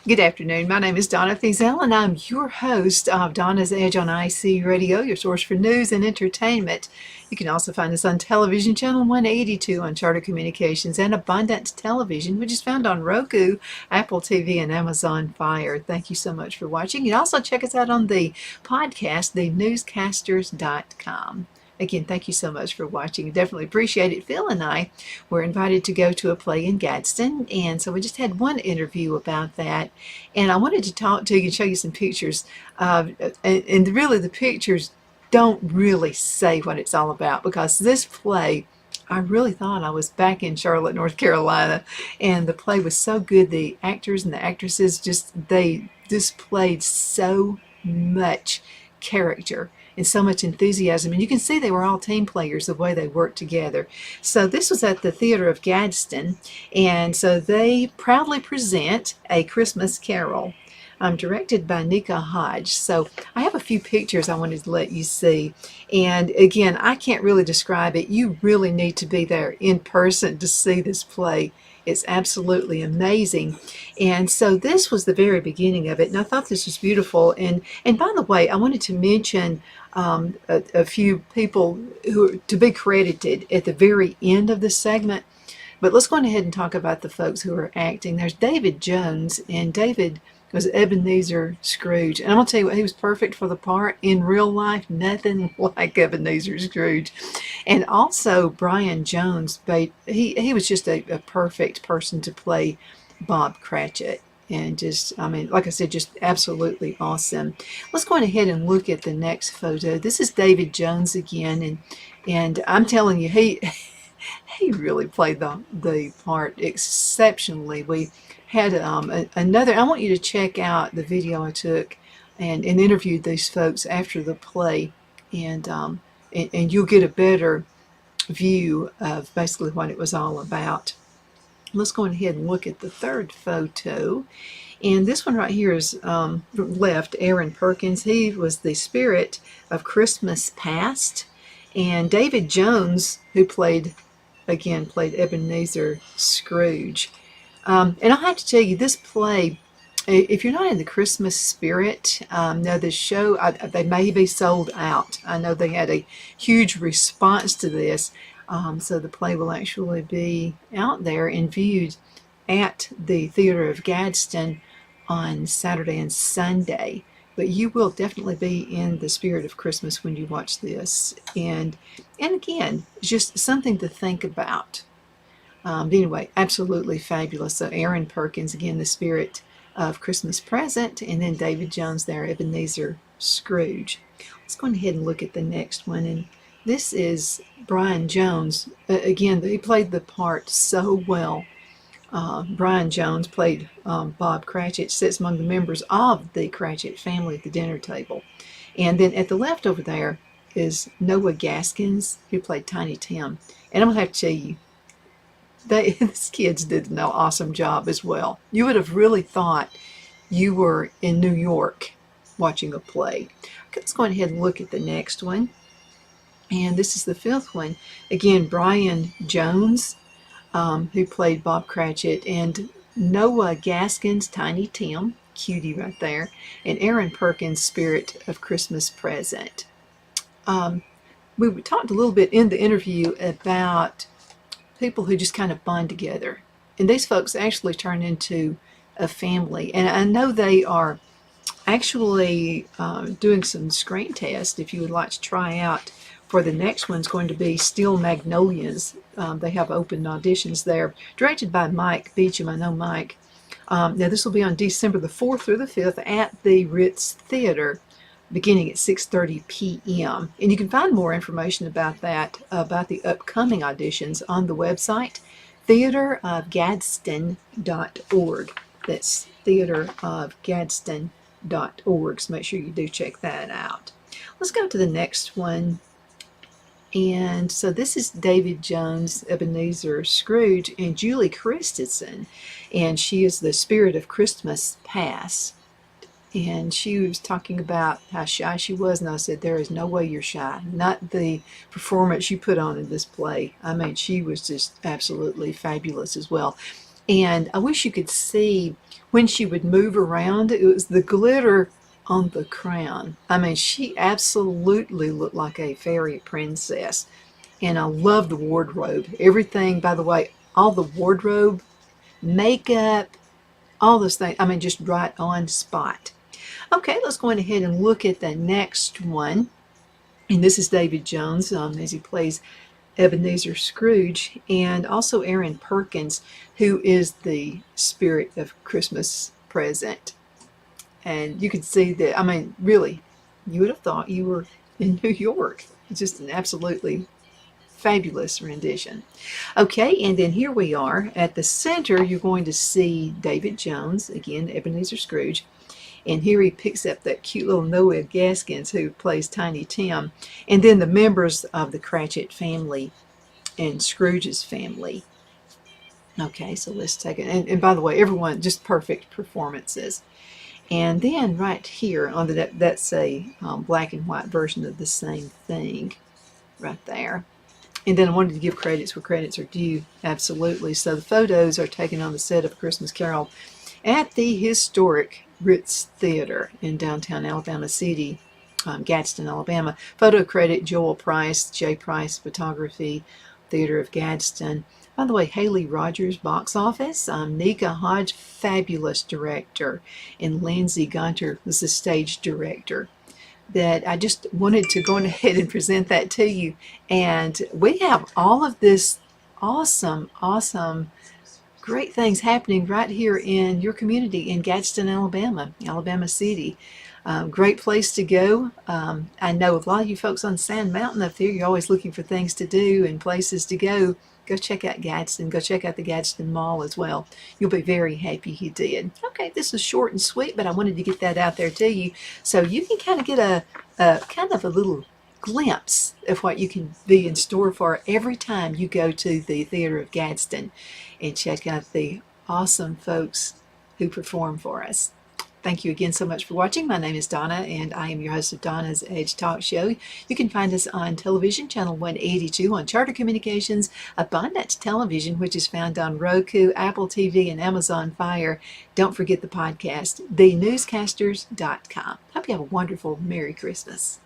Good afternoon. My name is Donna Fiesel, and I'm your host of Donna's Edge on IC Radio, your source for news and entertainment. You can also find us on television channel 182 on Charter Communications and Abundant Television, which is found on Roku, Apple TV, and Amazon Fire. Thank you so much for watching. You can also check us out on the podcast, thenewscasters.com. Again, thank you so much for watching. Definitely appreciate it. Phil and I were invited to go to a play in Gadsden, and so we just had one interview about that. And I wanted to talk to you and show you some pictures. And really, the pictures don't really say what it's all about, because this play, I really thought I was back in Charlotte, North Carolina, and the play was so good. The actors and the actresses they displayed so much character and so much enthusiasm, and you can see they were all team players the way they worked together. So this was at the Theatre of Gadsden, and so they proudly present A Christmas Carol, directed by Nika Hodge. So I have a few pictures I wanted to let you see, and again, I can't really describe it. You really need to be there in person to see this play. It's absolutely amazing. And so this was the very beginning of it, and I thought this was beautiful. And by the way, I wanted to mention a few people who are to be credited at the very end of this segment. But let's go ahead and talk about the folks who are acting. There's David Jones, and David was Ebenezer Scrooge. And I'm going to tell you what, he was perfect for the part. In real life, nothing like Ebenezer Scrooge. And also Brian Jones, he was just a perfect person to play Bob Cratchit. And just, I mean, like I said, just absolutely awesome. Let's go ahead and look at the next photo. This is David Jones again. And I'm telling you, he really played the part exceptionally. We had another, I want you to check out the video I took and interviewed these folks after the play, and you'll get a better view of basically what it was all about. Let's go ahead and look at the third photo. And this one right here is left, Aaron Perkins. He was the spirit of Christmas past. And David Jones, who played Ebenezer Scrooge. And I'll have to tell you, this play, if you're not in the Christmas spirit, now the show, they may be sold out. I know they had a huge response to this. So the play will actually be out there and viewed at the Theatre of Gadsden on Saturday and Sunday. But you will definitely be in the spirit of Christmas when you watch this. And again, it's just something to think about. Anyway, absolutely fabulous. So Aaron Perkins, again, the spirit of Christmas present, and then David Jones there, Ebenezer Scrooge. Let's go ahead and look at the next one. And this is Brian Jones. Again, he played the part so well. Brian Jones played Bob Cratchit, sits among the members of the Cratchit family at the dinner table. And then at the left over there is Noah Gaskins, who played Tiny Tim. And I'm going to have to tell you, these kids did an awesome job as well. You would have really thought you were in New York watching a play. Okay, let's go ahead and look at the next one. And this is the fifth one. Again, Brian Jones, who played Bob Cratchit, and Noah Gaskins, Tiny Tim, cutie right there, and Aaron Perkins, spirit of Christmas present. We talked a little bit in the interview about people who just kind of bond together. And these folks actually turn into a family. And I know they are actually doing some screen tests. If you would like to try out for the next one's going to be Steel Magnolias. They have open auditions there, directed by Mike Beecham. I know Mike. Now this will be on December the 4th through the 5th at the Ritz Theater, beginning at 6:30 p.m. And you can find more information about that, about the upcoming auditions, on the website, theaterofgadsden.org. That's theaterofgadsden.org. So make sure you do check that out. Let's go to the next one. And so this is David Jones, Ebenezer Scrooge, and Julie Christensen. And she is the spirit of Christmas past. And she was talking about how shy she was, and I said, there is no way you're shy. Not the performance you put on in this play. I mean, she was just absolutely fabulous as well. And I wish you could see when she would move around, it was the glitter on the crown. I mean, she absolutely looked like a fairy princess. And I love the wardrobe. Everything, by the way, all the wardrobe, makeup, all those things, I mean, just right on spot. Okay, let's go ahead and look at the next one. And this is David Jones as he plays Ebenezer Scrooge, and also Aaron Perkins, who is the spirit of Christmas present. And you can see that, I mean, really, you would have thought you were in New York. It's just an absolutely fabulous rendition. Okay, and then here we are. At the center, you're going to see David Jones, again, Ebenezer Scrooge. And here he picks up that cute little Noah Gaskins who plays Tiny Tim. And then the members of the Cratchit family and Scrooge's family. Okay, so let's take it. And by the way, everyone, just perfect performances. And then right here, on that's a black and white version of the same thing right there. And then I wanted to give credits where credits are due, absolutely. So the photos are taken on the set of A Christmas Carol at the historic Ritz Theater in downtown Alabama City, Gadsden, Alabama. Photo credit, Joel Price, J. Price Photography, Theatre of Gadsden. By the way, Haley Rogers, box office. Nika Hodge, fabulous director. And Lindsay Gunter was the stage director. That I just wanted to go ahead and present that to you. And we have all of this awesome, great things happening right here in your community in Gadsden, Alabama, Alabama City. Great place to go. I know a lot of you folks on Sand Mountain up there, you're always looking for things to do and places to go. Go check out Gadsden. Go check out the Gadsden Mall as well. You'll be very happy you did. Okay, this is short and sweet, but I wanted to get that out there to you so you can kind of get a little glimpse of what you can be in store for every time you go to the Theatre of Gadsden and check out the awesome folks who perform for us. Thank you again so much for watching. My name is Donna, and I am your host of Donna's Edge Talk Show. You can find us on television, channel 182, on Charter Communications, Abundant Television, which is found on Roku, Apple TV, and Amazon Fire. Don't forget the podcast, thenewscasters.com. Hope you have a wonderful Merry Christmas.